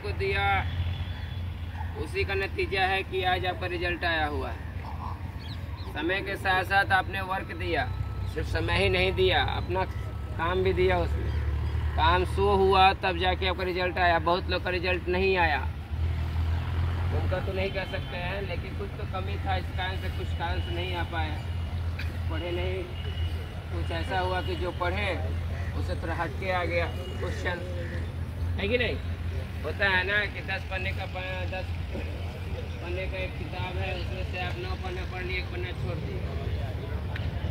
को दिया उसी का नतीजा है कि आज आपका रिजल्ट आया हुआ है। समय के साथ साथ आपने वर्क दिया, सिर्फ समय ही नहीं दिया, अपना काम भी दिया, उसमें काम शो हुआ तब जाके आपका रिजल्ट आया। बहुत लोग का रिजल्ट नहीं आया, उनका तो नहीं कह सकते हैं, लेकिन कुछ तो कमी था, इस कारण से कुछ कारण से नहीं आ पाया, पढ़े नहीं। कुछ ऐसा हुआ कि जो पढ़े उसे थोड़ा हट के आ गया क्वेश्चन, है कि नहीं? होता है ना कि 10 पन्ने का एक किताब है, उसमें से आप 9 पन्ना पढ़ लिए, 1 पन्ना छोड़ दिए,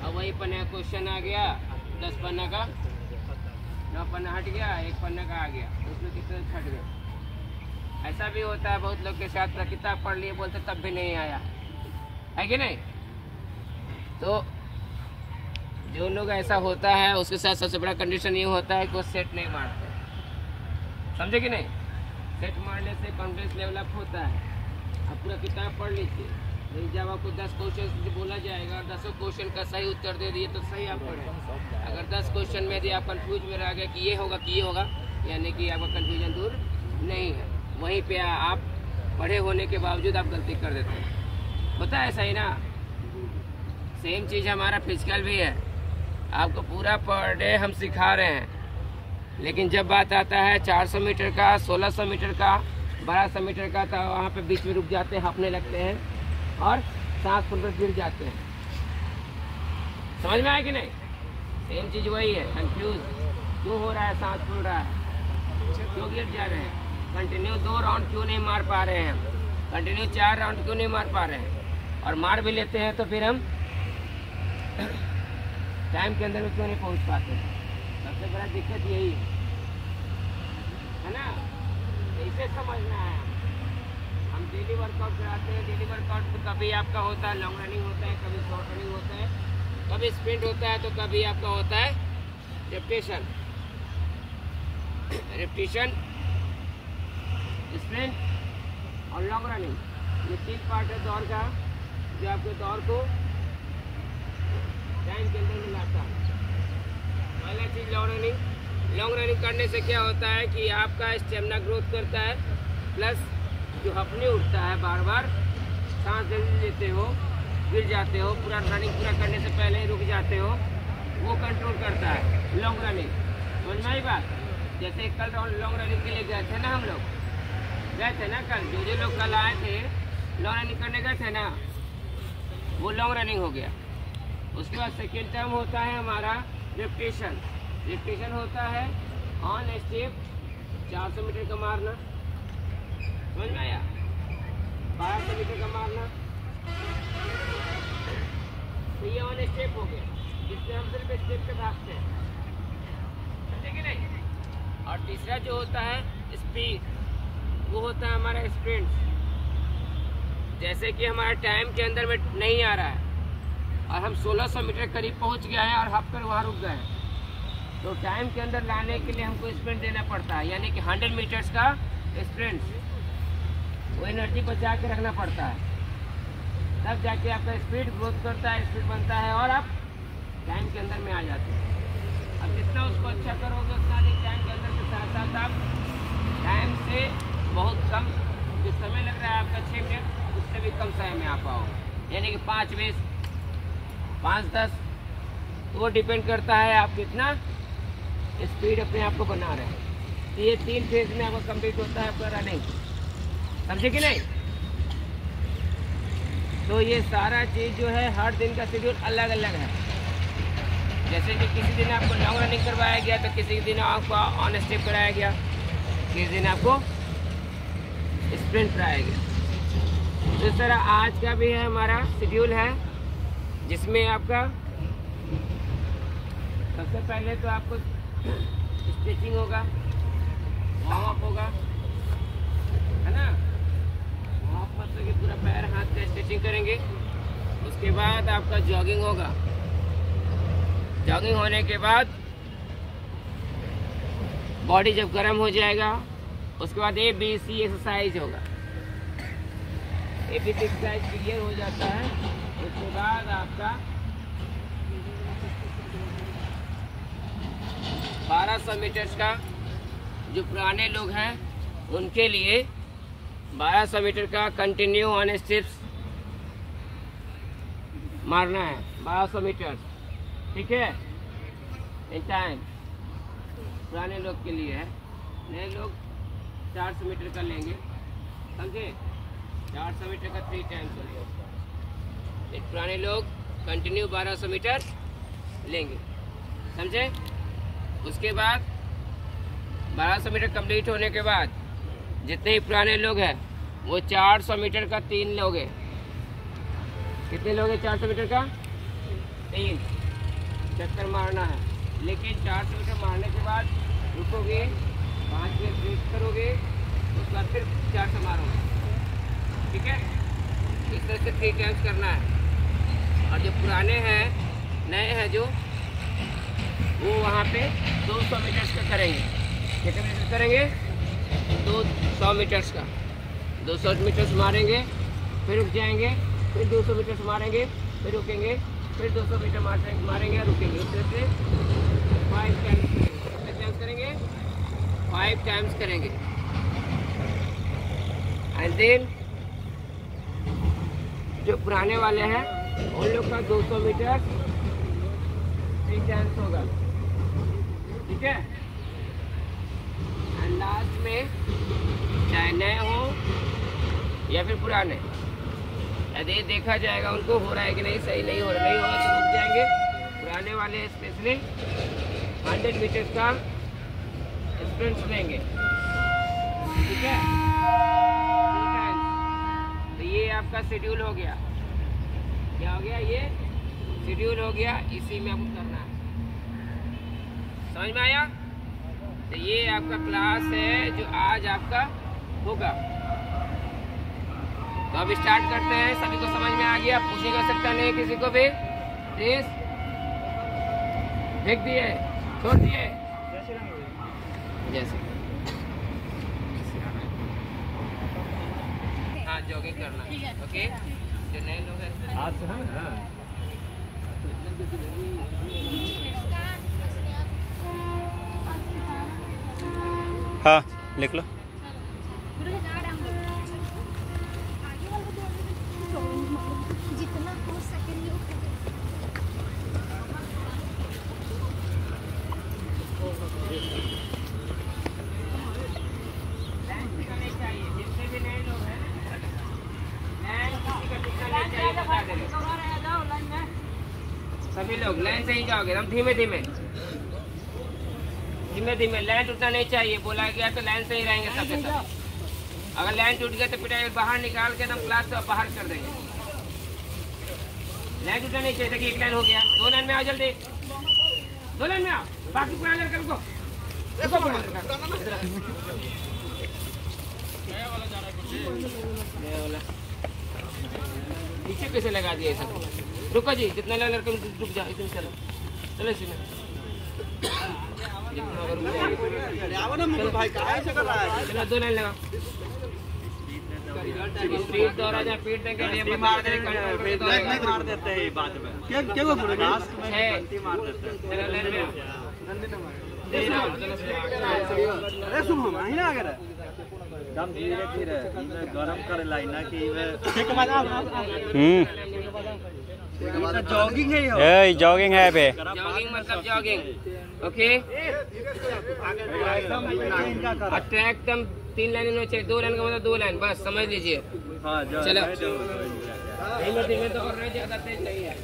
अब वही पन्ने का क्वेश्चन आ गया, 10 पन्ना का 9 पन्ना हट गया, 1 पन्ना का आ गया, उसमें कितने छट गए। ऐसा भी होता है बहुत लोग के साथ, किताब पढ़ लिए बोलते तब भी नहीं आया, है कि नहीं? तो जो लोग ऐसा होता है उसके साथ सबसे बड़ा कंडीशन ये होता है कि वो सेट नहीं मारते, समझे कि नहीं? सेट मारने से कॉन्फिडेंस लेवल अप होता है। आप पूरा किताब पढ़ लीजिए, नहीं जब आपको 10 क्वेश्चन बोला जाएगा और 10 क्वेश्चन का सही उत्तर दे दिए तो सही आप पढ़े। अगर 10 क्वेश्चन में यदि आप कंफ्यूज में रह गए कि ये होगा कि ये होगा, यानी कि आपका कंफ्यूजन दूर नहीं है। वहीं पे आप पढ़े होने के बावजूद आप गलती कर देते हैं, होता है, सही ना? सेम चीज़ हमारा फिजिकल भी है। आपको पूरा पर डे हम सिखा रहे हैं, लेकिन जब बात आता है 400 मीटर का, 1600 मीटर का, 1200 मीटर का, तो वहाँ पे बीच में रुक जाते हैं, हाँफने लगते हैं और सांस फूलकर गिर जाते हैं। समझ में आया कि नहीं? सेम चीज़ वही है। कंफ्यूज क्यों हो रहा है, सांस फूल रहा है, क्यों गिर जा रहे हैं, कंटिन्यू 2 राउंड क्यों नहीं मार पा रहे हैं, कंटिन्यू 4 राउंड क्यों नहीं मार पा रहे हैं, और मार भी लेते हैं तो फिर हम टाइम के अंदर में क्यों नहीं पहुंच पाते। सबसे बड़ा दिक्कत यही है ना? इसे समझना है। हम डेली वर्कआउट कराते हैं, डेली वर्कआउट तो कभी आपका होता है लॉन्ग रनिंग होता है, कभी शॉर्ट रनिंग होता है, कभी स्प्रिंट होता है, तो कभी आपका होता है रेपिटेशन, स्प्रिंट और लॉन्ग रनिंग। ये 3 पार्ट है दौड़ का, जो आपके दौड़ को टाइम के अंदर मिलाता है। पहला चीज़ लॉन्ग रनिंग करने से क्या होता है कि आपका स्टेमिना ग्रोथ करता है, प्लस जो हपनी उठता है, बार बार सांस लेते हो, गिर जाते हो, पूरा रनिंग पूरा करने से पहले ही रुक जाते हो, वो कंट्रोल करता है लॉन्ग रनिंग। समझ में आई बात? जैसे कल लॉन्ग रनिंग के लिए गए थे ना, हम लोग गए थे ना कल, जो लोग कल आए थे लॉन्ग रनिंग करने गए थे ना, वो लॉन्ग रनिंग हो गया। उसके बाद सेकेंड टर्म होता है हमारा रेपिटेशन। रेपिटेशन होता है ऑन स्टेप 400 मीटर का मारना, समझ में आया? 1200 मीटर का मारना, तो ये ऑन स्टेप हो गया, जिससे हम सिर्फ स्टेप पे भागते हैं, ठीक है नहीं? और तीसरा जो होता है स्पीड, वो होता है हमारा स्प्रिंट। जैसे कि हमारा टाइम के अंदर में नहीं आ रहा है और हम 1600 मीटर करीब पहुंच गए हैं और हफ कर वहाँ रुक गए हैं, तो टाइम के अंदर लाने के लिए हमको स्प्रिंट देना पड़ता है, यानी कि 100 मीटर्स का स्प्रिंट, वो एनर्जी बचा के रखना पड़ता है, तब जाके आपका स्पीड ग्रोथ करता है, स्पीड बनता है और आप टाइम के अंदर में आ जाते हैं। अब जितना उसको अच्छा करोगे उतना ही टाइम के अंदर के साथ साथ आप टाइम से बहुत कम, जो समय लग रहा है आपका 6 मिनट, उससे भी कम समय में आ पाओ, यानी कि 5-20, 5-10, तो वो डिपेंड करता है आप कितना स्पीड अपने आप को बना रहे हैं। तो ये 3 फेज में आपका कंप्लीट होता है आपका रनिंग, समझे कि नहीं? तो ये सारा चीज़ जो है हर दिन का शेड्यूल अलग अलग है। जैसे कि किसी दिन आपको लॉन्ग रनिंग करवाया गया तो किसी दिन आपको ऑन स्टेप कराया गया, किसी दिन आपको स्प्रिंट कराया गया। तो इस तरह आज का भी है हमारा शेड्यूल है, जिसमें आपका सबसे पहले तो आपको स्ट्रेचिंग होगा, वार्म अप होगा, है ना? वार्म अप मतलब कि पूरा पैर हाथ का स्ट्रेचिंग करेंगे। उसके बाद आपका जॉगिंग होगा, जॉगिंग होने के बाद बॉडी जब गर्म हो जाएगा, उसके बाद ABC एक्सरसाइज होगा। ABC एक्सरसाइज क्लियर हो जाता है, उसके बाद आपका 1200 मीटर्स का, जो पुराने लोग हैं उनके लिए 1200 मीटर का कंटिन्यू ऑन स्टेप्स मारना है, 1200 मीटर, ठीक है, इन टाइम। पुराने लोग के लिए है, नए लोग 400 मीटर का लेंगे, समझे? 400 मीटर का 3 टाइम्स हो गया। पुराने लोग कंटिन्यू 1200 मीटर लेंगे, समझे? उसके बाद 1200 मीटर कंप्लीट होने के बाद जितने ही पुराने लोग हैं वो 400 मीटर का 3 लोगे। कितने लोग हैं 400 मीटर का? 3 चक्कर मारना है। लेकिन 400 मीटर मारने के बाद रुकोगे, 5 मिनट ब्रेक करोगे, उसके बाद फिर 400 मारोगे, ठीक है? इस तरह से 3 टाइम्स करना है। और जो पुराने हैं, नए हैं जो, वो वहाँ पे 200 मीटर्स का करेंगे। कितने मीटर करेंगे? 200 मीटर्स का। 200 मीटर्स मारेंगे, फिर रुक जाएंगे, फिर 200 मीटर्स मारेंगे, फिर रुकेंगे, फिर 200 मीटर मारेंगे और रुकेंगे। इस तरह से 5 टाइम्स करेंगे। कितने टाइम्स करेंगे? 5 टाइम्स करेंगे। एंड देन जो पुराने वाले हैं उन लोग का 200 मीटर 3 टाइम्स होगा, ठीक है? एंड लास्ट में चाहे नए हो या फिर पुराने, यदि देखा जाएगा उनको हो रहा है कि नहीं, सही नहीं हो रहा, नहीं होगा तो रुक जाएंगे। पुराने वाले स्पेशली 100 मीटर्स का स्प्रिंट्स लेंगे, ठीक है? तो ये आपका शेड्यूल हो गया। क्या हो गया? ये शेड्यूल हो गया, इसी में आपको करना है। समझ में आया? तो ये आपका क्लास है जो आज आपका होगा। तो अब स्टार्ट करते हैं। सभी को समझ में आ गया? पूछने का सकता नहीं किसी को भी? प्लीज फेंक दिए, छोड़ दिए, जैसे हाँ जॉगिंग करना, ओके? जो नए लोग हैं आज से हाँ लिख लो। जितना हो सके जितने भी नए लोग हैं, सभी लोग लाइन से ही जाओगे, हम धीमे धीमे धीमे धीमे। लाइन टूटना नहीं चाहिए, बोला गया तो लाइन से ही रहेंगे सबके सब। अगर लाइन टूट गया तो फिर बाहर निकाल के हम क्लास से बाहर कर देंगे। लाइन टूटना नहीं चाहिए। देखिए 1 लाइन हो गया, 2 लाइन में आओ, जल्दी 2 लाइन में आओ, बाकी पूरा लड़का रुको, पीछे कैसे लगा दिया सब? रुको जी, जितना लड़का रुक जाओ, इतने चलो चलो इसी में। चलो 2 लाइन लगा, पीठ दौरा जा, पीठ देंगे मार देते हैं बाद में। चलो लाइन में दम धीरे धीरे गरम करे लाई ना कि जॉगिंग है जॉगिंग है बे। जॉगिंग मतलब जॉगिंग, ओके? ट्रैक एकदम 3 लाइन में चाहिए, 2 लाइन का मतलब 2 लाइन, बस समझ लीजिए। चलो धीमे धीमे तो कर रहे, ज्यादा तेज नहीं है।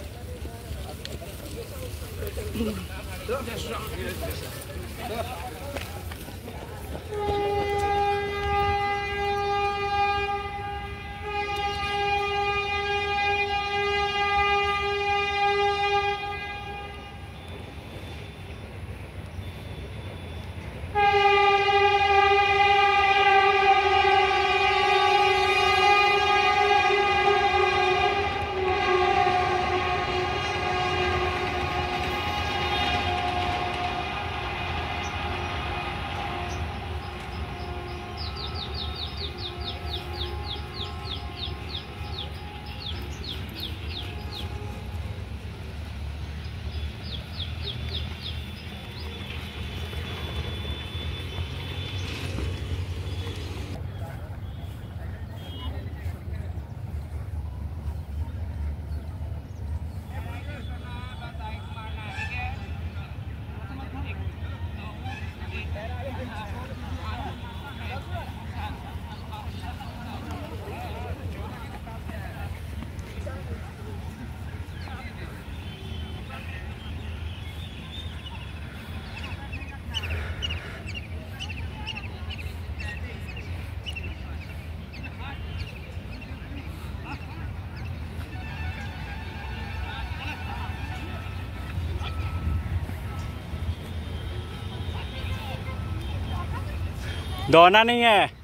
दौड़ना नहीं है।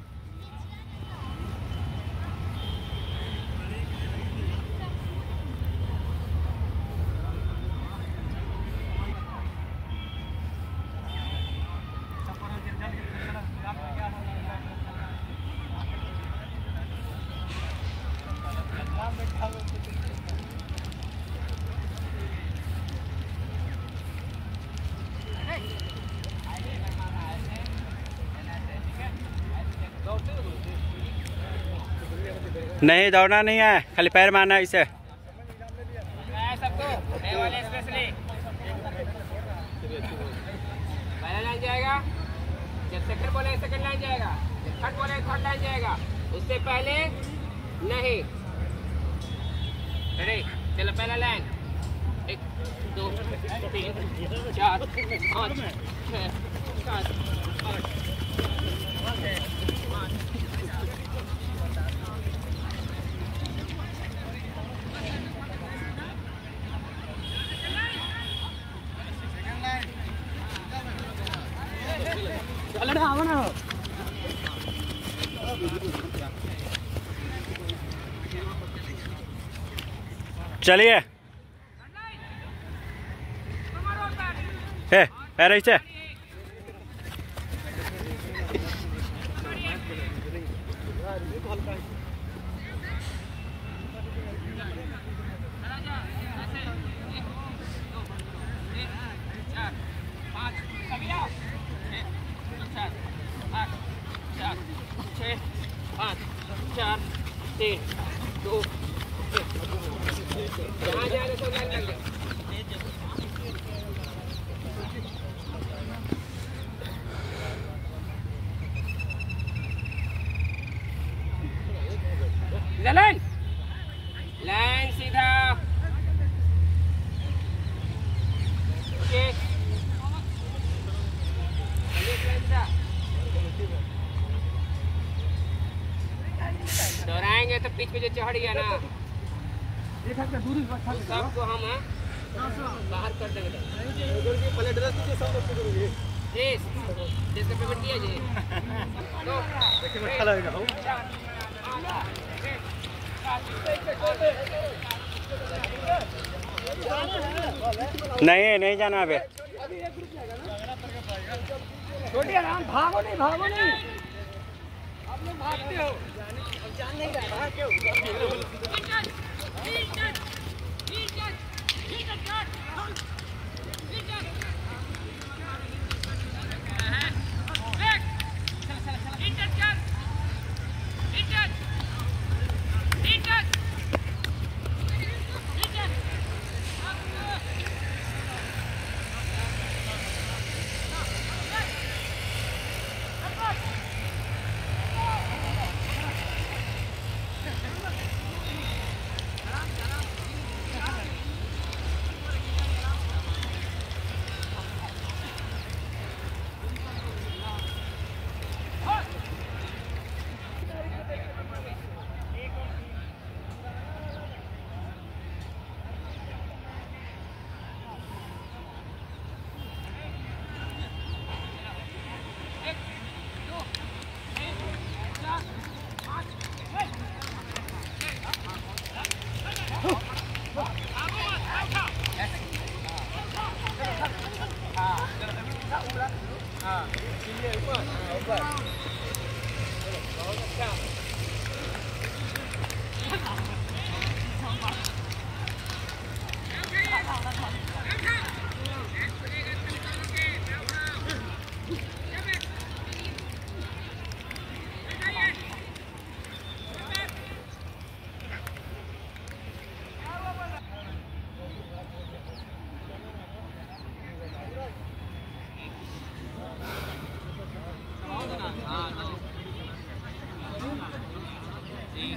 नहीं दौड़ना नहीं है, खाली पैर मारना है इसे। सबको वाले स्पेशली पहला लाइन जाएगा, जब सेकंड बोले सेकंड लाइन जाएगा, जब थर्ड बोले थर्ड लाइन जाएगा, उससे पहले नहीं। रेडी, चलो पहला लाइन 1 2 3 4 5 6 7 8 चलिए पैर ऐसे। लाइन लाइन सीधा। ओके दोहराएंगे तो पीछे जो चढ़ गया ना सबको हम बाहर कर देंगे। जिसका पेमेंट किया जी नहीं नहीं जाना अबे। भागो नहीं आप लोग भागते हो, अब जान नहीं रहा है क्यों?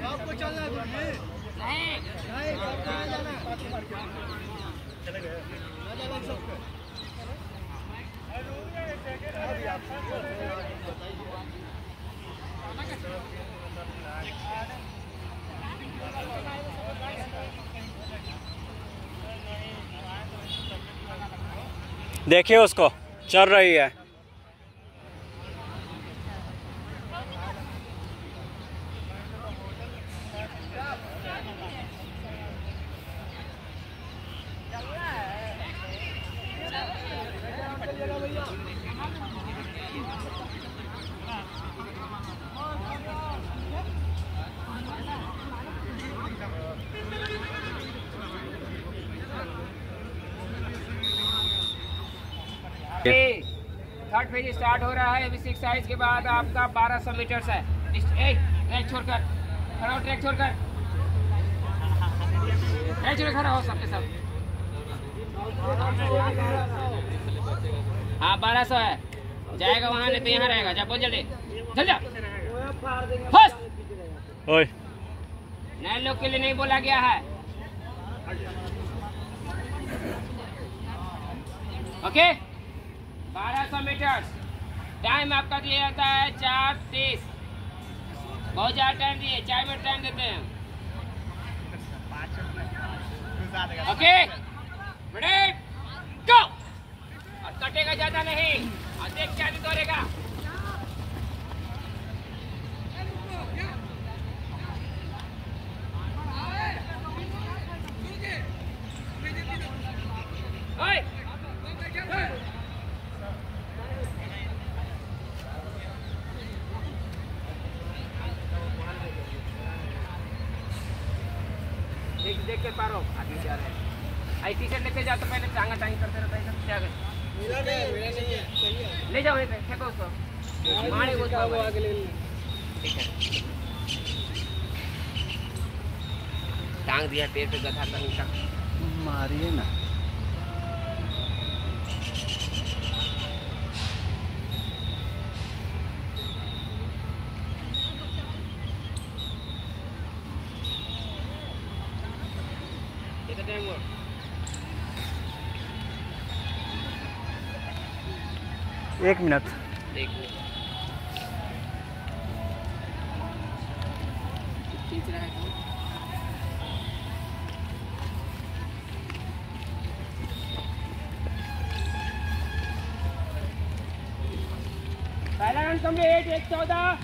आपको चलना है नहीं चले गए देखिए उसको चल रही है। थर्ड फेज स्टार्ट हो रहा है। अभी 6 साइज के बाद आपका 1200 मीटर है। ट्रैक छोड़कर खड़ा हो, ट्रैक छोड़कर खड़ा हो सबके सब। हाँ 1200 है, जाएगा वहाँ नहीं तो यहाँ रहेगा। जा बहुत जल्दी चल जा। ओए नए लोग के लिए नहीं बोला गया है। ओके 1200 मीटर टाइम आपका दिया जाता है 4:30। बहुत ज्यादा टाइम दिए, 4 मिनट टाइम देते हैं। ओके रेडी गो। और कटेगा ज्यादा नहीं, और देख क्या दौड़ेगा। देख के पारो आगे जा रहे हैं। आई टी-शर्ट लेके जाओ तो पहले टांगा टांगी करते रहता है। क्या ले जाओ, फेंको उसको, मारे वो आगे ले। ठीक है टांग दिया पेड़ पे, गधा का मारिए ना। एक मिनट। खींच रहा है। पहला रन कंप्लीट। 1:14,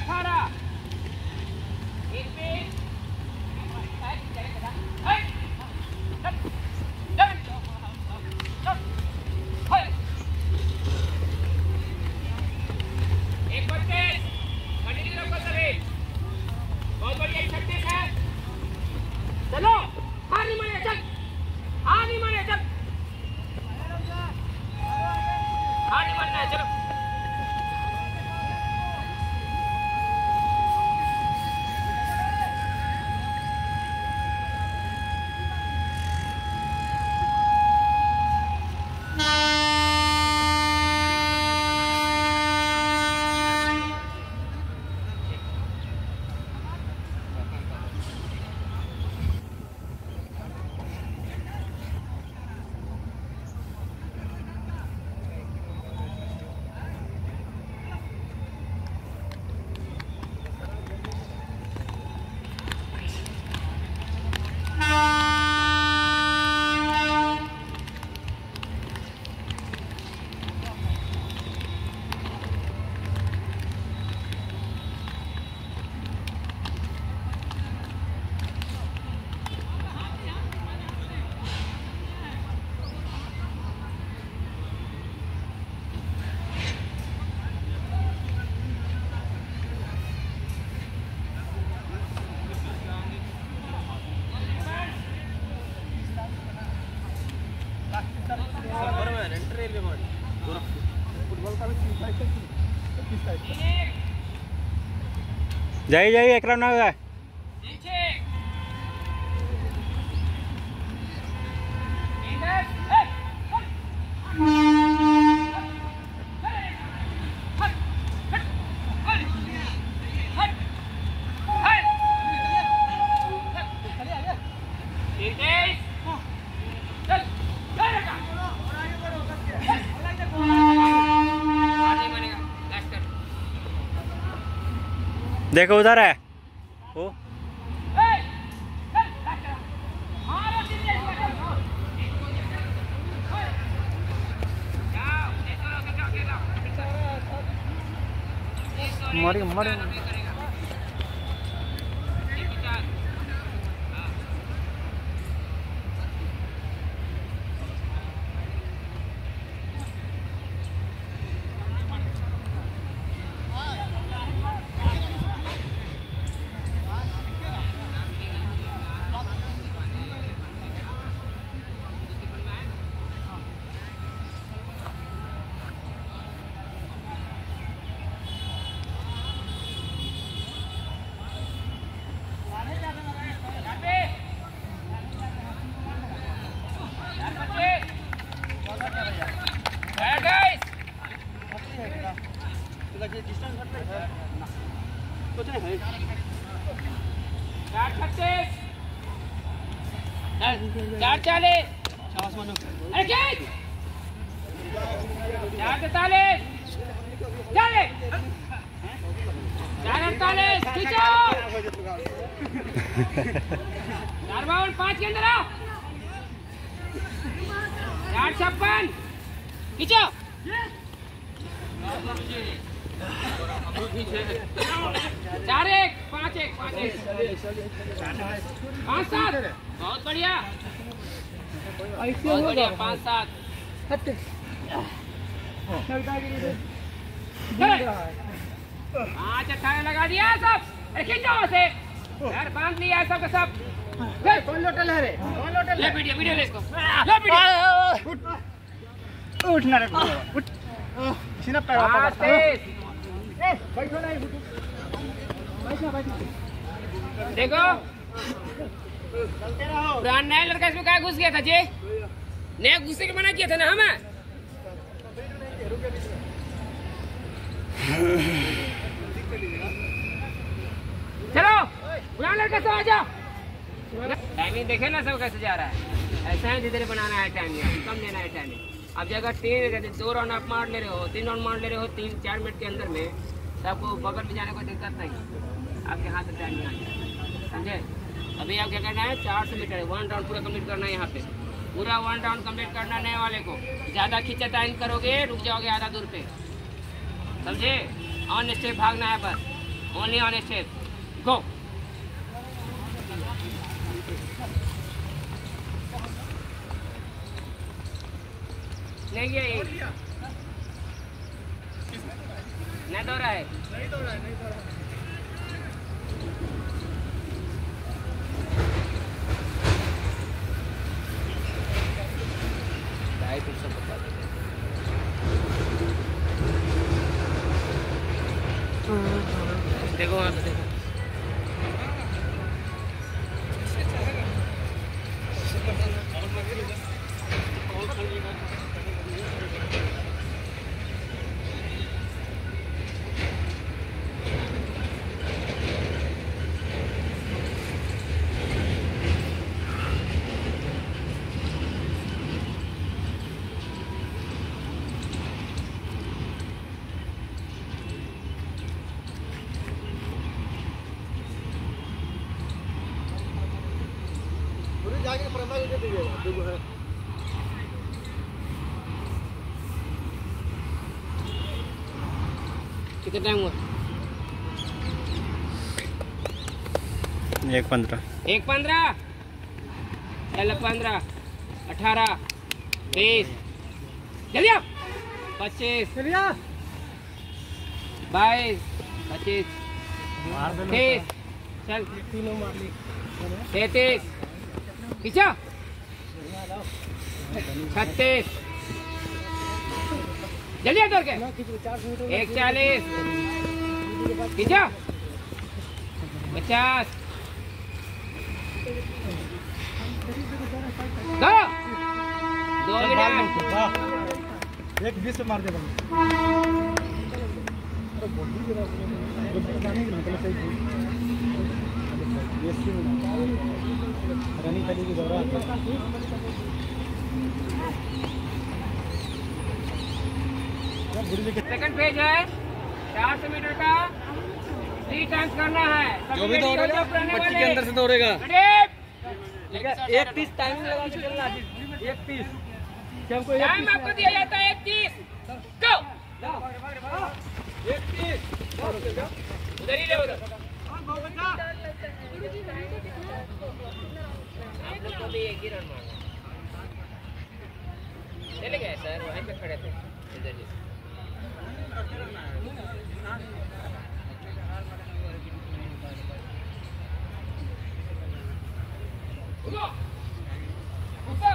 1:18, 1 बहुत बढ़िया 36 है। चलो हार नहीं माने, चल हार नहीं माने, चल हार नहीं मानना है, चलो। जाइए एक रन हुआ है। देखो उधर है वो। मारी मारी 4:36 4:40 अरे क्या 4:43 चले 4:48 खींचो 4:52 5 के अंदर आओ 4:56 खींचो 4:1 5:1 5:7 बहुत बढ़िया 5:7 5:18 लगा दिया सब खींचो से यार बांध लिया है सब का सब कौन लोटल है रे कौन लोटल ले वीडियो वीडियो ले इसको ले वीडियो उठना रे उठ सीना पैर बैठो नहीं बैठो देखो पुराना नया लड़का इसमें क्या घुस गया था जी नया घुसने के मना किया था ना हमें चलो पुराना लड़का सब आ जाओ टाइमिंग देखे ना सब कैसे जा रहा है ऐसा है धीरे बनाना है टाइम कम लेना है टाइम अब जगह 2 राउंड आप मार ले रहे हो 3 राउंड मार ले रहे हो 3-4 मिनट के अंदर में सबको बगल में जाने को दिक्कत नहीं आपके हाथ में टाइम नहीं आ जाए समझे अभी आप क्या करना है 400 मीटर 1 राउंड पूरा कंप्लीट करना है यहाँ पे पूरा 1 राउंड कंप्लीट करना नए वाले को ज़्यादा खींचा टाइम करोगे रुक जाओगे आधा दूर पे समझे ऑन स्टेप भागना है बस ओनली ऑन स्टेप गो नहीं ये नहीं दौड़ा है सब बता देते देखो वहाँ पे देखो जाके प्रमाण दे दीजिएगा देखो है कितना टाइम हुआ 1:15 1:15 चल 15 18 20 जल्दी आओ 25 चलिए 22 25 30 चल तीनों मार ली 33 खींचो 36 जल्दी दौड़ के 41 खींचो 50 दो मिनट 1:20 से मार दे रनिंग खाली की दौरा सेकंड पेज है 400 मीटर का 3 टाइम्स करना है जो भी दौड़ेगा 25 के अंदर से दौड़ेगा 1:30 टाइमिंग लगा के चलना 1:30 टाइम आपको दिया जाता है 1:30 गो 1:30 उधर ही ले उधर आप लोग को भी एक ही रन मारना चले गए सर वहीं पे खड़े थे इधर ही ऊपर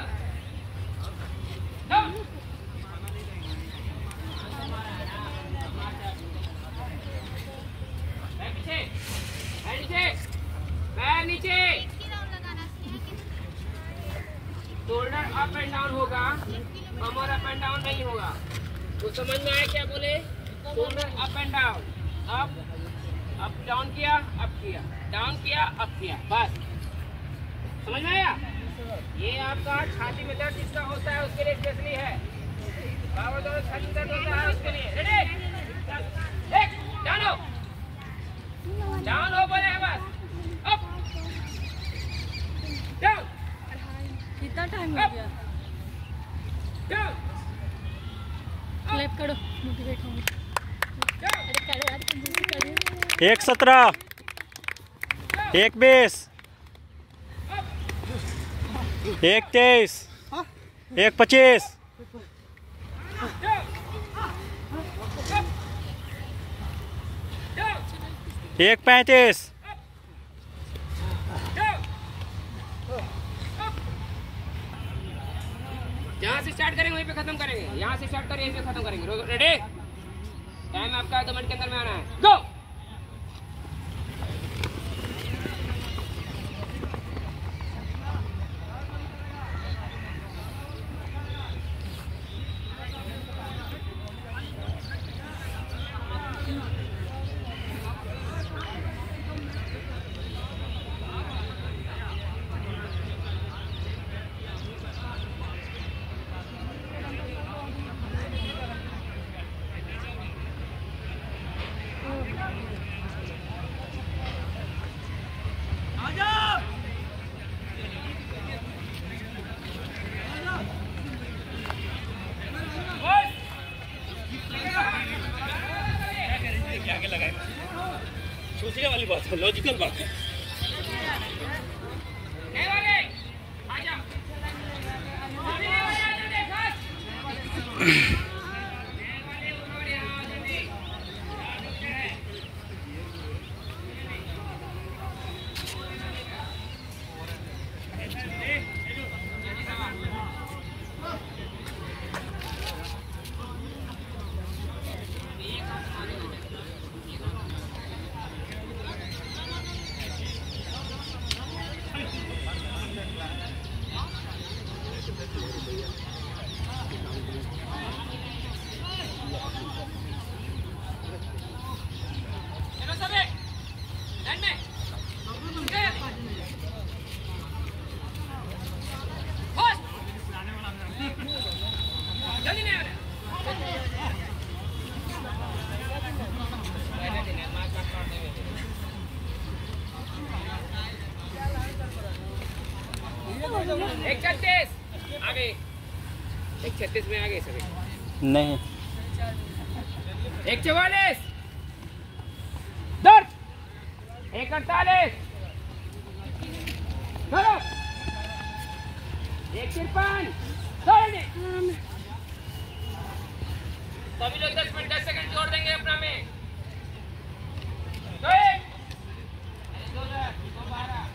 नीचे शोल्डर अप एंड डाउन होगा कमर अप एंड डाउन नहीं होगा तो समझ में आया क्या बोले shoulder up and down up अब डाउन किया, अप किया, डाउन किया, अप किया, बस। समझ में आया? ये आपका छाती में दर्द जिसका होता है उसके लिए स्पेशली है। बाबा दर्द छाती में दर्द होता है उसके लिए। रेडी? एक, डाउन हो, डाउन हो बोले हैं बस। Up, down. कितना टाइम हो गया? डाउन, क्लैप करो, मोटिवेट होंगे। डाउन। अरे करे यार, कंजूसी कर रही हो। 1:17, 1:20, 1:23, 1:25, 1:35, जहाँ से स्टार्ट करेंगे वहीं पे खत्म करेंगे। यहाँ से स्टार्ट करें यहीं पे खत्म करेंगे। रेडी? टाइम आपका 2 मिनट के अंदर में आना है। गो। सोचने वाली बात है, लॉजिकल बात है। एक 36 आगे, 1:36 में आगे सभी नहीं, 1:44 दर्द, 1:48 धरो, 1:53 दौड़ने। सभी लोग 10 मिनट 10 सेकंड जोड़ देंगे अपना में। 2 1 2 12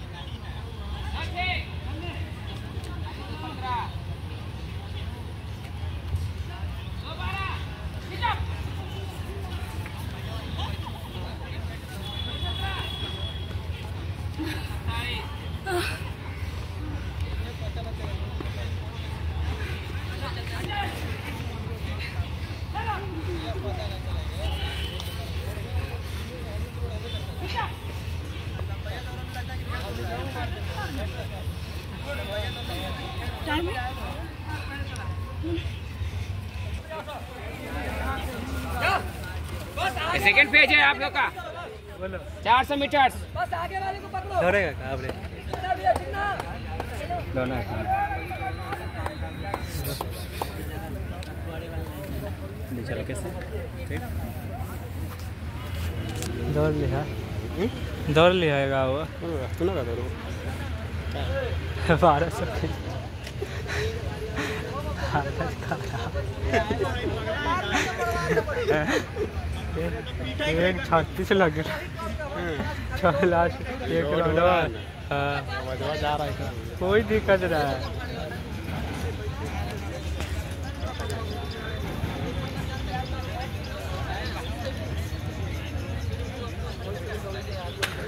सेकंड पेज है आप लोग का। 400 मीटर। बस आगे वाले को पकड़ो। धरेगा क्या आपने? दोनों चल कैसे दौड़ लिया, दौड़ लिया वो सुना का दौड़ 1200 एक 36 लग गया। लास्ट एक जा रहा है, कोई दिक्कत नहीं है।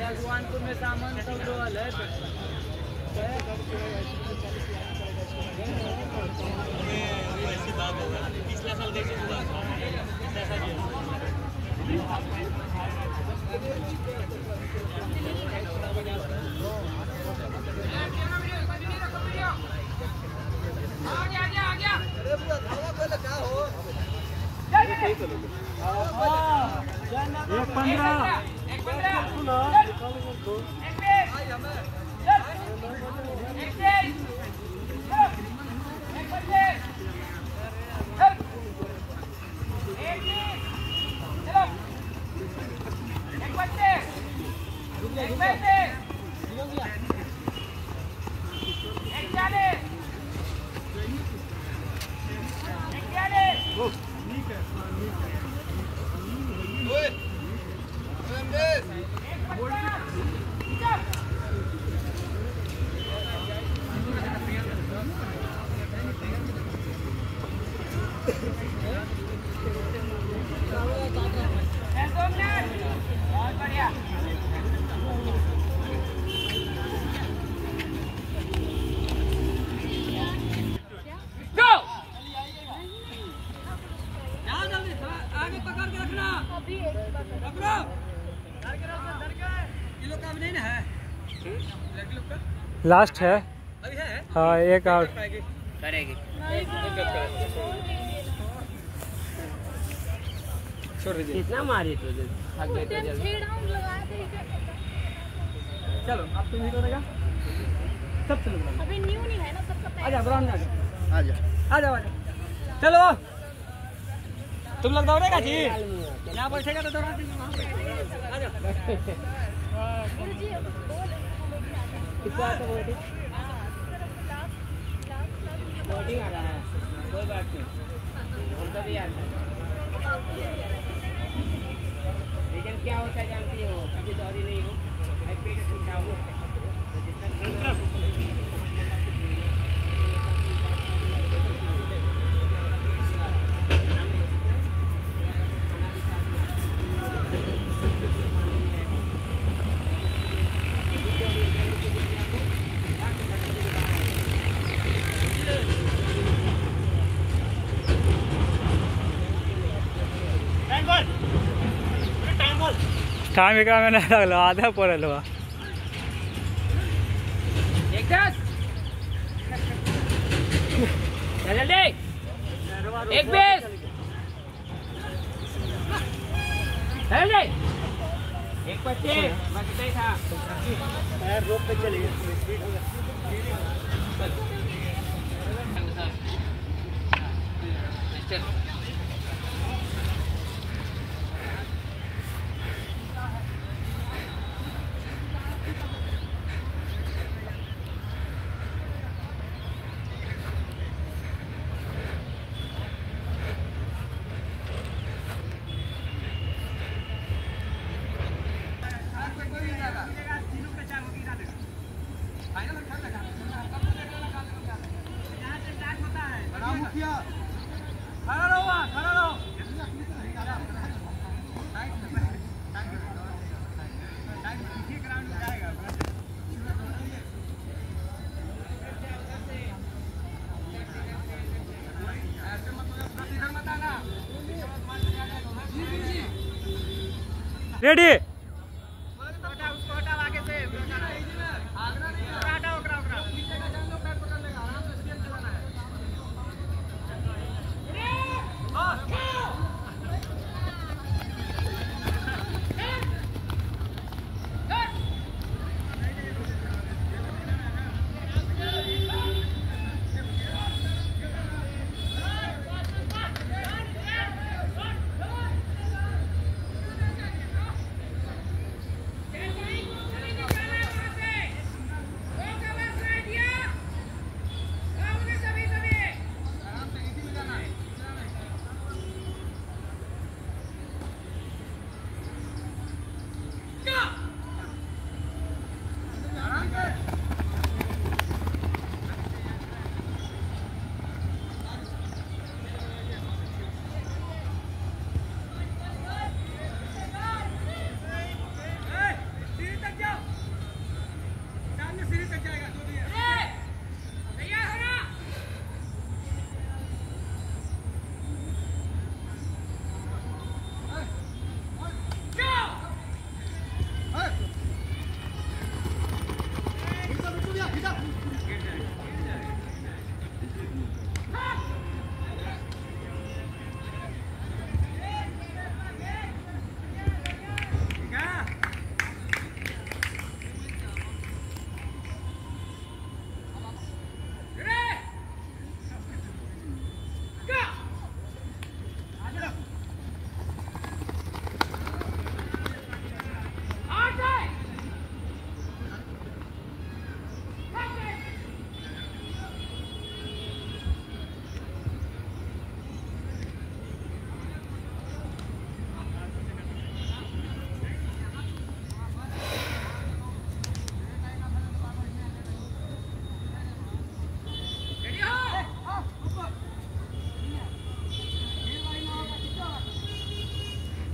भगवानपुर में सामान सब रोल है। पिछला साल लास्ट है। हाँ एक आउट करेगी। छोड़ दीजिए। कितना मारी तू थक गए तो जल्दी। चलो अब तुम ही करेगा। सब चलो अभी न्यू नहीं है ना, सबका आजा ब्राउन आजा आजा आजा आजा चलो तुम लोग दौड़ेगा जी यहाँ बैठेगा तो दौड़ा देंगे वहाँ पे। आजा कितना तो बोटिंग बोटिंग आ रहा है, कोई बात नहीं, हमको भी आता है। लेकिन क्या होता है जानती हो, कभी दौड़ी नहीं हो, पेट टूटा हो टाइम का मैंने लगलो आधा पड़ल हुआ। एक दस जल्दी एक बीस जल्दी एक 25 बस इतना ही था। रोड पे चलिए रेडी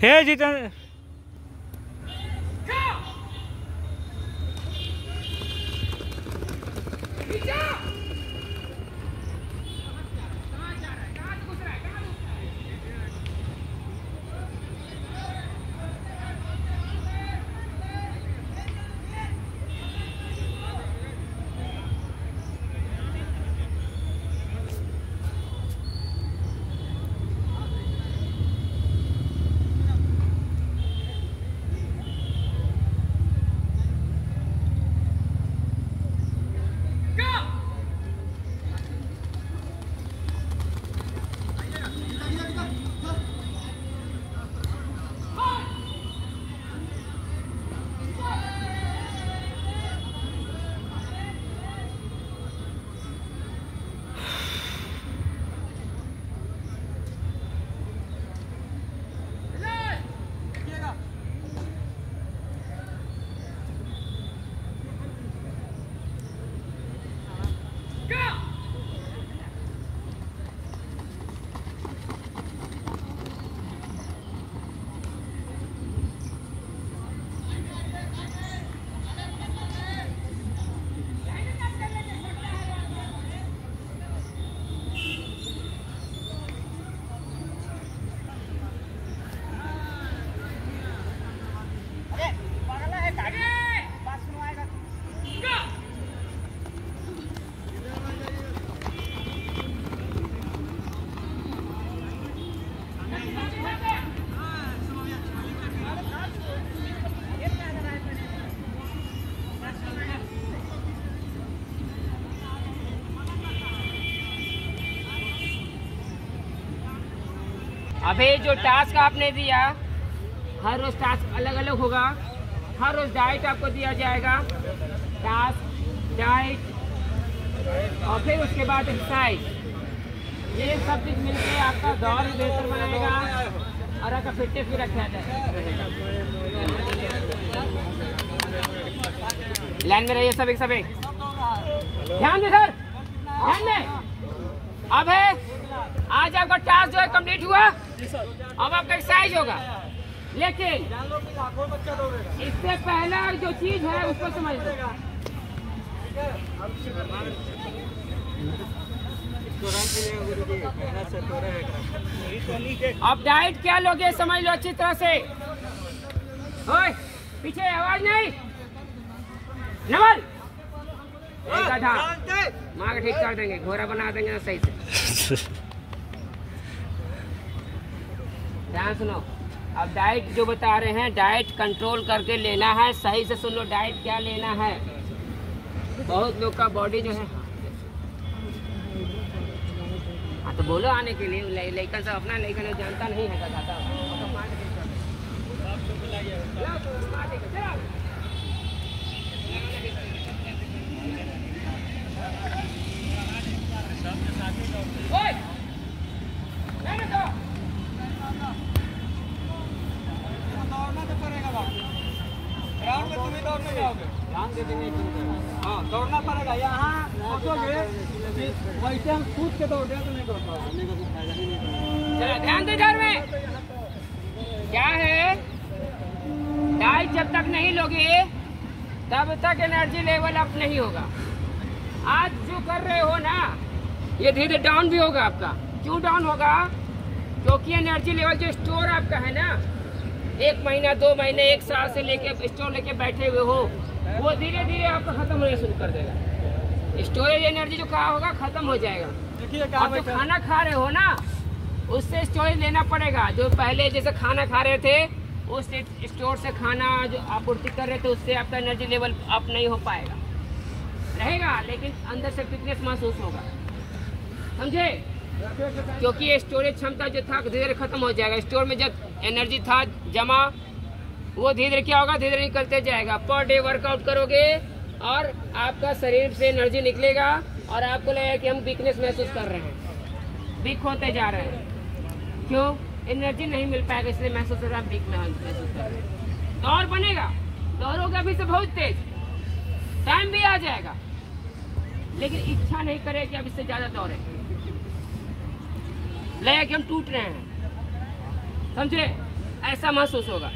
हे जितेंद्र अभी जो टास्क आपने दिया, हर रोज टास्क अलग अलग होगा। हर रोज डाइट आपको दिया जाएगा, टास्क, डाइट और फिर उसके बाद एक्सरसाइज। ये सब चीज मिलकर आपका दौड़ भी बेहतर बनाएगा और आपका फिटनेस भी रखा जाएगा। लाइन में रहिए सब एक सब एक। ध्यान दे सर, ध्यान दे। अब है आज आपका टास्क जो है कंप्लीट हुआ, अब आपका एक्सरसाइज होगा। लेकिन इससे पहला जो चीज है उसको समझ लो। अब डाइट क्या लोगे समझ लो अच्छी तरह से। ओए, पीछे आवाज नहीं। नवल गधा माँ का ठीक कर देंगे, घोड़ा बना देंगे ना सही से। ध्यान सुनो, अब डाइट जो बता रहे हैं, डाइट कंट्रोल करके लेना है। सही से सुन लो डाइट क्या लेना है। बहुत लोग का बॉडी जो है, हाँ तो बोलो आने के लिए। लड़का सब अपना लड़का जानता नहीं है ग्राउंड में तुम्हें दौड़ने जाओगे, ध्यान दे देंगे। हाँ दौड़ना पड़ेगा। यहाँ सोचोगे वैसे हम कूद के दौड़ रहे तो नहीं दौड़ पाओगे। ध्यान दे घर में क्या है। डाइट जब तक नहीं लोगे तब तक एनर्जी लेवल अप नहीं होगा। आज जो कर रहे हो ना, ये धीरे डाउन भी होगा आपका। क्यों डाउन होगा? क्योंकि एनर्जी लेवल जो स्टोर आपका है ना, 1 महीना 2 महीने 1 साल से लेके स्टोर लेके बैठे हुए हो, वो धीरे धीरे आपका खत्म होना शुरू कर देगा। स्टोरेज एनर्जी जो कहा होगा खत्म हो जाएगा। अब जो खाना खा रहे हो ना, उससे स्टोरेज लेना पड़ेगा। जो पहले जैसे खाना खा रहे थे उस स्टोर से खाना जो आपूर्ति कर रहे थे, उससे आपका एनर्जी लेवल अप नहीं हो पाएगा। रहेगा लेकिन अंदर से फिटनेस महसूस होगा, समझे? क्योंकि ये स्टोरेज क्षमता जो था धीरे धीरे खत्म हो जाएगा। स्टोर में जब एनर्जी था जमा, वो धीरे धीरे क्या होगा, धीरे धीरे निकलते जाएगा। पर डे वर्कआउट करोगे और आपका शरीर से एनर्जी निकलेगा और आपको लगेगा कि हम वीकनेस महसूस कर रहे हैं, वीक होते जा रहे हैं। क्यों? एनर्जी नहीं मिल पाएगा, इसलिए महसूस हो रहा है वीक महसूस कर रहे हैं। दौड़ बनेगा, दौड़ोगे अभी से बहुत तेज, टाइम भी आ जाएगा, लेकिन इच्छा नहीं करे कि अब इससे ज्यादा दौड़े। लगेगा कि हम टूट रहे हैं, समझे? ऐसा महसूस होगा।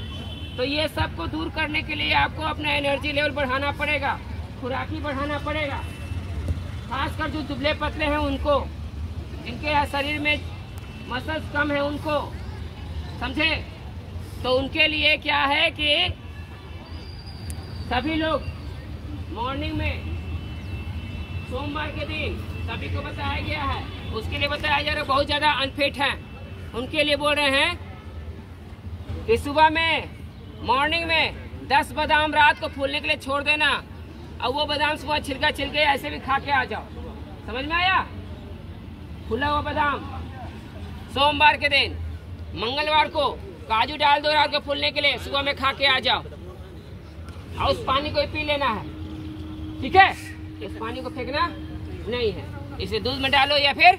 तो ये सब को दूर करने के लिए आपको अपना एनर्जी लेवल बढ़ाना पड़ेगा, खुराकी बढ़ाना पड़ेगा। खासकर जो दुबले पतले हैं उनको, जिनके शरीर में मसल्स कम है उनको, समझे? तो उनके लिए क्या है कि सभी लोग मॉर्निंग में सोमवार के दिन सभी को बताया गया है, उसके लिए बताया जा रहा है बहुत ज़्यादा अनफिट हैं उनके लिए बोल रहे हैं कि सुबह में मॉर्निंग में 10 बादाम रात को फूलने के लिए छोड़ देना और वो बादाम सुबह छिलका छिलके ऐसे भी खा के आ जाओ। समझ में आया? फूला हुआ बादाम सोमवार के दिन, मंगलवार को काजू डाल दो रात को फूलने के लिए, सुबह में खा के आ जाओ और उस पानी को ही पी लेना है, ठीक है? इस पानी को फेंकना नहीं है, इसे दूध में डालो या फिर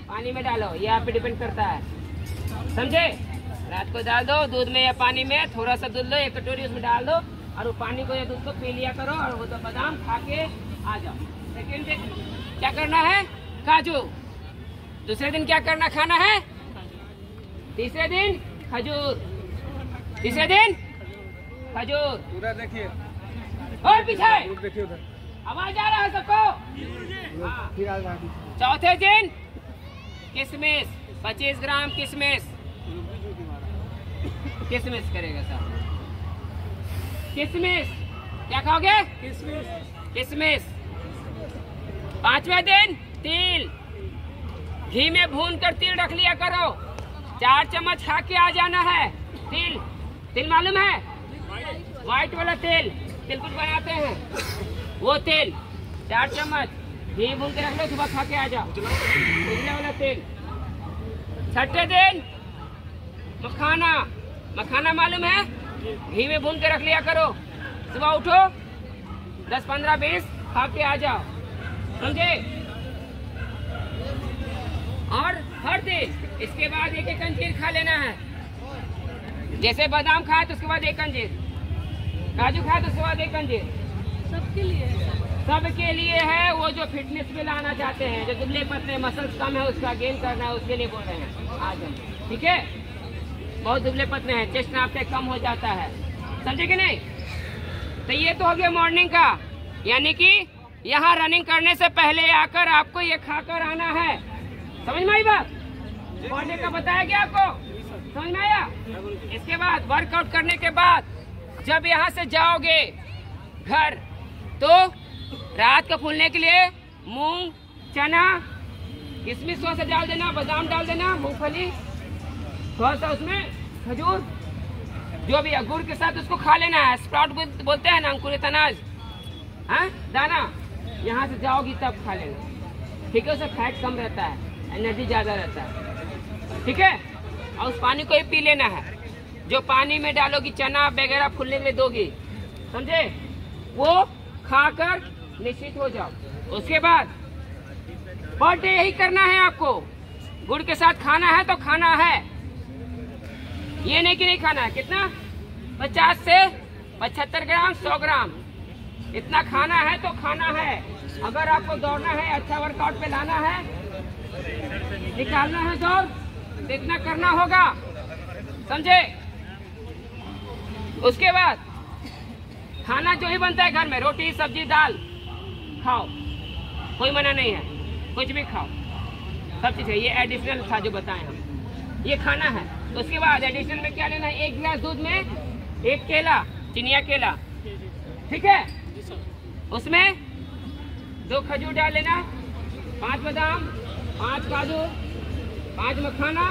पानी में डालो, ये आप पे डिपेंड करता है, समझे? रात को डाल दो दूध में या पानी में, थोड़ा सा दूध लो, एक कटोरी उसमें डाल दो और वो पानी को या दूध को पी लिया करो और वो तो बादाम खा के आ जाओ। सेकेंड दिन क्या करना है? काजू। दूसरे दिन क्या करना, खाना है? तीसरे दिन खजूर, तीसरे दिन खजूर। उधर देखिए, और पीछे देखिए उधर, आवाज आ रहा है सबको? हाँ। चौथे दिन किशमिश, 25 ग्राम किशमिश, किशमिश करेगा साहब। किशमिश क्या खाओगे? किशमिश। पांचवें दिन तिल, घी में भून कर तिल रख लिया करो, 4 चम्मच खा के आ जाना है। तिल, तिल मालूम है? व्हाइट वाला तिल, तिल कुछ बनाते हैं वो तिल, 4 चम्मच घी भून के रख लो, सुबह खा के आ जाओ, उजला वाला तिल। छठे दिन मखाना, मखाना मालूम है? घी में भून के रख लिया करो, सुबह उठो 10, 15, 20 खा के आ जाओ, समझे? और हर दिन इसके बाद एक एक अंजीर खा लेना है। जैसे बादाम खाए तो उसके बाद एक अंजीर, काजू खाए तो उसके बाद एक अंजीर। सबके लिए है। सबके लिए है, वो जो फिटनेस में लाना चाहते हैं, जो दुबले पतले मसल्स कम है उसका गेन करना है, उसके लिए बोल रहे हैं आज हम, ठीक है? बहुत दुबले पतले हैं, चेस्ट नाप कम हो जाता है, समझे कि नहीं? तो ये तो हो गया मॉर्निंग का, यानी कि यहाँ रनिंग करने से पहले आकर आपको ये खाकर आना है। समझ में आई बात? बॉडी का बताया गया आपको, समझ में आया? इसके बाद वर्कआउट करने के बाद जब यहाँ से जाओगे घर, तो रात को फूलने के लिए मूंग, चना, किशमिश थोड़ा सा डाल देना, बादाम डाल देना, मूंगफली, थोड़ा सा उसमें खजूर, जो भी गुड़ के साथ उसको खा लेना है। स्प्राउट बोलते हैं ना, अंकुरित अनाज, हाँ दाना, यहाँ से जाओगी तब खा लेना, ठीक है? उससे फैट कम रहता है, एनर्जी ज्यादा रहता है, ठीक है? और उस पानी को ही पी लेना है। जो पानी में डालोगी चना वगैरह फूलने के लिए दोगी, समझे? वो खाकर निश्चित हो जाओ। उसके बाद पर डे यही करना है आपको, गुड़ के साथ खाना है तो खाना है, ये नहीं कि नहीं खाना है। कितना? 50 से 75 ग्राम, 100 ग्राम, इतना खाना है तो खाना है। अगर आपको दौड़ना है, अच्छा वर्कआउट पे लाना है, निकालना है दौड़, तो इतना करना होगा, समझे? उसके बाद खाना जो ही बनता है घर में, रोटी सब्जी दाल खाओ, कोई मना नहीं है, कुछ भी खाओ, सब चीज़ है। ये एडिशनल था जो बताए हम, ये खाना है। उसके बाद एडिशनल में क्या लेना है? 1 गिलास दूध में 1 केला, चिनिया केला, ठीक है? उसमें 2 खजूर डाल लेना, 5 बादाम, 5 काजू, 5 मखाना,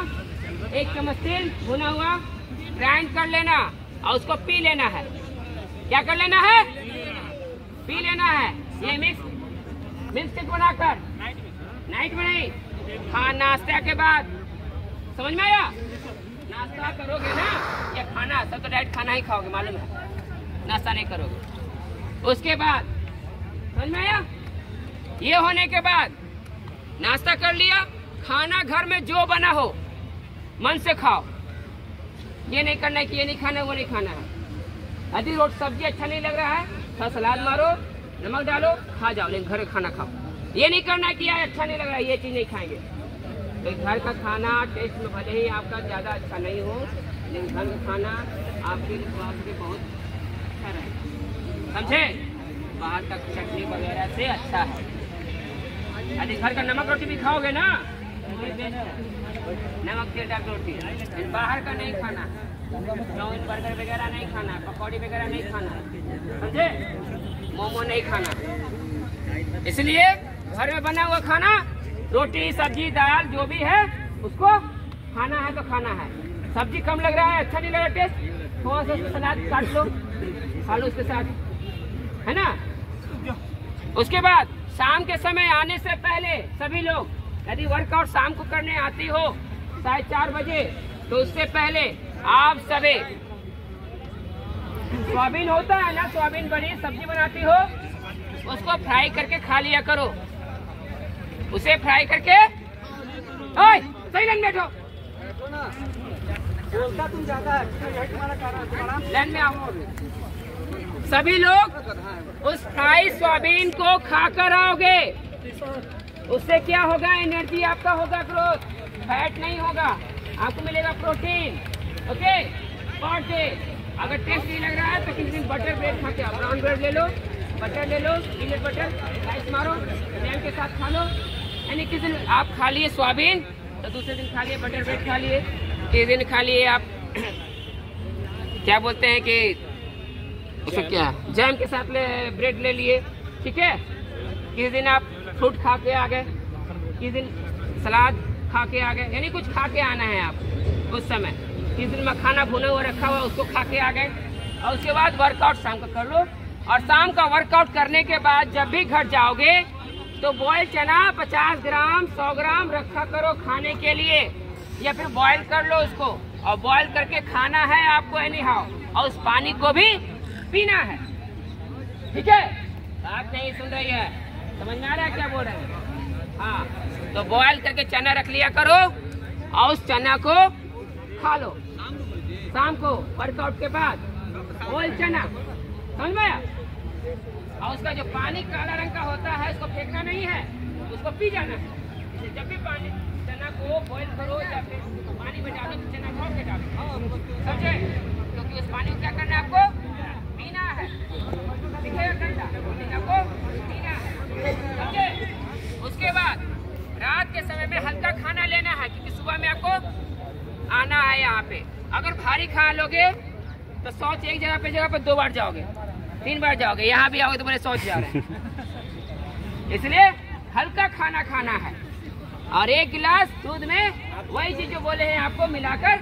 1 चम्मच तेल भुना हुआ, ग्राइंड कर लेना और उसको पी लेना है। क्या कर लेना है? पी लेना है। ये मिक्स बनाकर नाइट में नहीं, हाँ नाश्ता के बाद, समझ में आया? नाश्ता करोगे ना, ये खाना सब तो डाइट खाना ही खाओगे, मालूम है? नाश्ता नहीं करोगे। उसके बाद समझ में आया? ये होने के बाद नाश्ता कर लिया, खाना घर में जो बना हो मन से खाओ, ये नहीं करना है कि ये नहीं खाना है वो नहीं खाना है। यदि रोटी सब्जी अच्छा नहीं लग रहा है, थोड़ा सलाद मारो, नमक डालो, खा जाओ, लेकिन घर का खाना खाओ। ये नहीं करना है कि यार अच्छा नहीं लग रहा है ये चीज़ नहीं खाएंगे। तो घर का खाना टेस्ट में भले ही आपका ज़्यादा अच्छा नहीं हो, लेकिन घर का खाना आपके स्वास्थ्य के बहुत अच्छा रहेगा, समझे। बाहर का चटनी वगैरह से अच्छा है। यदि घर का नमक रोटी भी खाओगे ना, नमक तेल डाल रोटी, लेकिन बाहर का नहीं खाना, चाउमीन बर्गर वगैरह नहीं खाना, पकौड़ी वगैरह नहीं खाना, समझे, मोमो नहीं खाना। इसलिए घर में बना हुआ खाना, रोटी सब्जी दाल जो भी है उसको खाना है तो खाना है। सब्जी कम लग रहा है, अच्छा नहीं लग रहा टेस्ट, थोड़ा सा सलाद काट लो, खा लो उसके साथ, है ना। उसके बाद शाम के समय आने से पहले सभी लोग यदि वर्कआउट शाम को करने आती हो 4:30 बजे, तो उससे पहले आप सभी सोयाबीन होता है ना, सोयाबीन बड़ी सब्जी बनाती हो, उसको फ्राई करके खा लिया करो। उसे फ्राई करके, ओए सही लाइन बैठो, बोलता तुम ज्यादा है, यही तुम्हारा कारण। लाइन में आओ। सभी लोग उस फ्राई सोयाबीन को खाकर आओगे। उससे क्या होगा, एनर्जी आपका होगा, ग्रोथ, फैट नहीं होगा, आपको मिलेगा प्रोटीन। Okay, per day. अगर टेस्ट नहीं लग रहा है तो किसी दिन बटर ब्रेड खा के आओ, ब्राउन ब्रेड ले लो, बटर ले लो, पीनट बटर राइस मारो, जैम के साथ खा लो। यानी किसी दिन आप खा लिए सोयाबीन, तो दूसरे दिन खा लिए बटर ब्रेड खा लिए, तीसरे दिन खा लिए आप क्या बोलते हैं कि उसको क्या जैम के साथ ब्रेड ले लिए, ठीक है। किसी दिन आप फ्रूट खा के आ गए, किसी दिन सलाद खा के आ गए, यानी कुछ खा के आना है आप उस समय। किसी दिन मखाना भुना हुआ रखा हुआ उसको खा के आ गए। और उसके बाद वर्कआउट शाम का कर लो। और शाम का वर्कआउट करने के बाद जब भी घर जाओगे तो बॉयल चना 50 ग्राम 100 ग्राम रखा करो खाने के लिए, या फिर बॉयल कर लो उसको, और बॉयल करके खाना है आपको एनी हाउ, और उस पानी को भी पीना है, ठीक है। बात नहीं सुन रही है, समझ में आ रहा है क्या बोल रहे हैं? हाँ, तो बॉयल करके चना रख लिया करो और उस चना को खा लो शाम को वर्कआउट के बाद। बॉयल चना, समझ में आया? और उसका जो पानी काला रंग का होता है उसको फेंकना नहीं है, उसको पी जाना है। जब भी पानी चना को बॉयल करो या फिर पानी में डालो तो चना खा के डालो, समझे? क्योंकि उस पानी को क्या करना है आपको पीना है, आपको पीना है, समझे? उसके बाद रात के समय में हल्का खाना लेना है, क्योंकि सुबह में आपको आना है यहाँ पे। अगर भारी खा लोगे तो शौच एक जगह पे 2 बार जाओगे, 3 बार जाओगे, यहाँ भी आओगे तो बोले शौच जा रहे हैं। इसलिए हल्का खाना खाना है, और 1 गिलास दूध में वही चीज जो बोले हैं आपको मिलाकर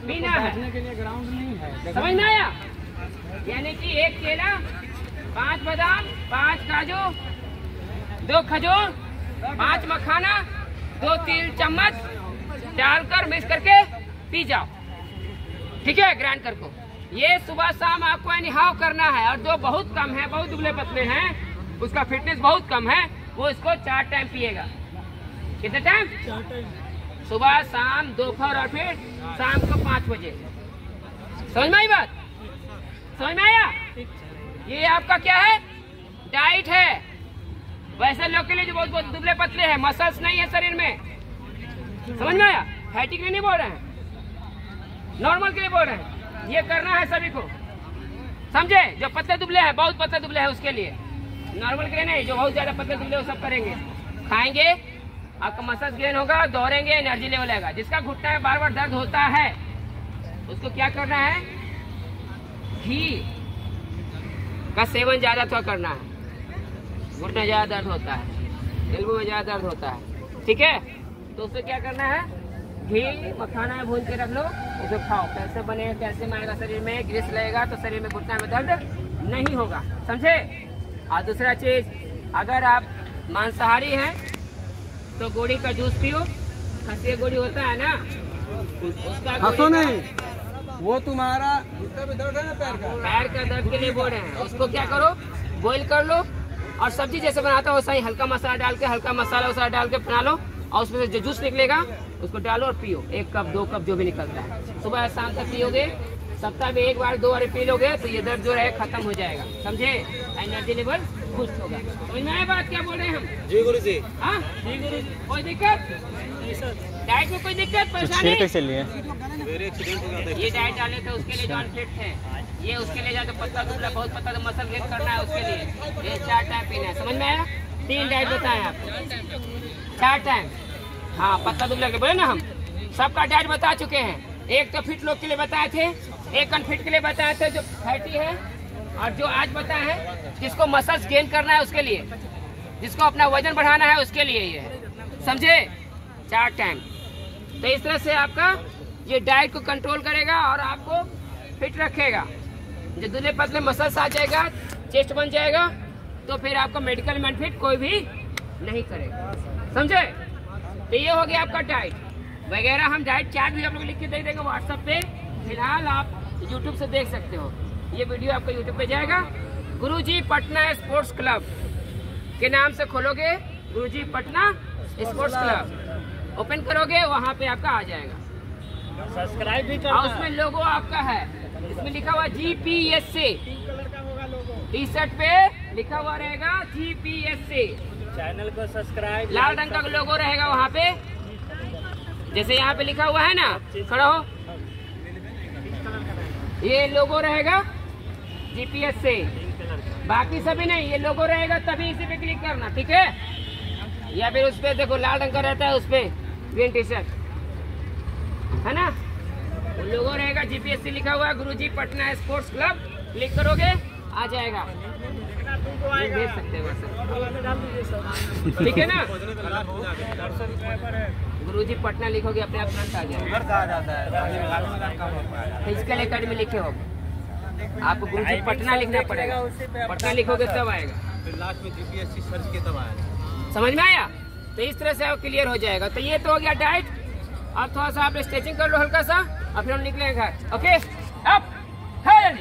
पीना है। के लिए ग्राउंड नहीं है, समझ में आया? यानी कि 1 केला, 5 बादाम, 5 काजू, 2 खजूर, 5 मखाना, 2-3 चम्मच डालकर मिक्स करके पी जाओ, ठीक है, ग्राइंड करके। ये सुबह शाम आपको एनीहाउ करना है। और जो बहुत कम है, बहुत दुबले पतले हैं, उसका फिटनेस बहुत कम है, वो इसको 4 टाइम पिएगा। कितने टाइम? 4 टाइम, सुबह शाम दोपहर और फिर शाम को 5 बजे। समझ में आई बात? समझ में आया? ये आपका क्या है, डाइट है। वैसे लोग के लिए जो बहुत बहुत दुबले पतले हैं, मसल्स नहीं है शरीर में, समझ में आया? फैटी के लिए नहीं बोल रहे हैं, नॉर्मल के लिए बोल रहे हैं। ये करना है सभी को, समझे? जो पतले दुबले हैं, बहुत पतले दुबले हैं, उसके लिए, नॉर्मल के लिए नहीं। जो बहुत ज्यादा पतले दुबले वो सब करेंगे, खाएंगे, आपका मसल्स गेन होगा, दौड़ेंगे, एनर्जी लेवल आएगा। जिसका घुटना में बार बार दर्द होता है उसको क्या करना है, घी का सेवन ज्यादा थोड़ा करना है। घुटना ज्यादा दर्द होता है, एल्बो में ज्यादा दर्द होता है, ठीक है, तो उससे क्या करना है, घी मखाना भून के रख लो, उसे खाओ। कैसे बनेगा, कैसे आएगा शरीर में, ग्रीस लगेगा तो शरीर में घुटना में दर्द नहीं होगा, समझे? और दूसरा चीज, अगर आप मांसाहारी हैं तो गोड़ी का जूस पियो। खसी गोड़ी होता है ना, उसका हंसो नहीं, वो तुम्हारा जितना भी दर्द है ना पैर का दर्द के लिए बोल रहे हैं। उसको क्या करो, बॉईल कर लो, और सब्जी जैसे बनाता हो वैसा ही हल्का मसाला डाल के, हल्का मसाला वसाला डाल के बना लो, और उसमें से जो जूस निकलेगा उसको डालो और पियो। 1 कप 2 कप जो भी निकलता है, सुबह शाम तक पियोगे। सप्ताह में 1 बार 2 बार पी लोगे तो ये दर्द जो है खत्म हो जाएगा, समझे? एनर्जी लेवल खुश होगा। समझ में आया बात क्या बोल रहे हैं हम? जी गुरु जी। हाँ जी गुरु जी। कोई दिक्कत? डाइट में कोई दिक्कत परेशानी? कैसे लिए? मेरे एक्सीडेंट हो गया था। ये डाइट डाले थे उसके लिए जो अनफिट थे, ये उसके लिए जाते पतला दुबला बहुत पतला तो मसल गेन करना है उसके लिए ये 4 टाइम पीना है। समझ में आया? 3 डाइट बताए आपको, 4 टाइम। हाँ पतला दुबला के बोले ना हम सबका डाइट बता चुके हैं। एक तो फिट लोग के लिए बताए थे, एक अनफिट के लिए बताए थे जो फैटी है, और जो आज बताए हैं जिसको मसल्स गेन करना है उसके लिए, जिसको अपना वजन बढ़ाना है उसके लिए ये है। समझे? 4 टाइम। तो इस तरह से आपका ये डाइट को कंट्रोल करेगा और आपको फिट रखेगा। जो दुबले पतले मसल्स आ जाएगा, चेस्ट बन जाएगा, तो फिर आपको मेडिकल में फिट कोई भी नहीं करेगा। समझे? तो ये हो गया आपका डाइट वगैरह। हम डाइट चार्ट भी आप लोग लिख के दे देंगे व्हाट्सएप पे। फिलहाल आप यूट्यूब से देख सकते हो, ये वीडियो आपका यूट्यूब पे जाएगा। गुरुजी पटना स्पोर्ट्स क्लब के नाम से खोलोगे, गुरुजी पटना स्पोर्ट्स क्लब ओपन करोगे, वहाँ पे आपका आ जाएगा। सब्सक्राइब भी और उसमें लोगो आपका है, इसमें लिखा हुआ GPSC, टी शर्ट पे लिखा हुआ रहेगा GPSC। चैनल को सब्सक्राइब, लाल रंग का लोगो रहेगा वहाँ पे, जैसे यहाँ पे लिखा हुआ है ना, खड़ा हो, ये लोगो रहेगा GPSC। बाकी सभी नहीं, ये लोगो रहेगा तभी इसी पे क्लिक करना, ठीक है? या फिर उस पे देखो लाल रंग का रहता है, उस पे ग्रीन टी शर्ट है ना, वो लोगो रहेगा GPSC लिखा हुआ है, गुरुजी पटना स्पोर्ट्स क्लब। क्लिक करोगे आ जाएगा, भेज सकते हो सर, ठीक है ना? गुरुजी पटना लिखोगे अपने आप तुरंत आ जाएगा। फिजिकल एकेडमी लिखे हो, आपको गुरुजी पटना लिखना पड़ेगा, पटना लिखोगे तब आएगा। फिर लास्ट में GPSC सर्च के तब आएगा। समझ में आया? तो इस तरह से आप क्लियर हो जाएगा। तो ये तो हो गया डाइट। अब थोड़ा सा आप स्ट्रेचिंग कर लो हल्का सा, और फिर हम निकलेंगे घर। ओके, अब है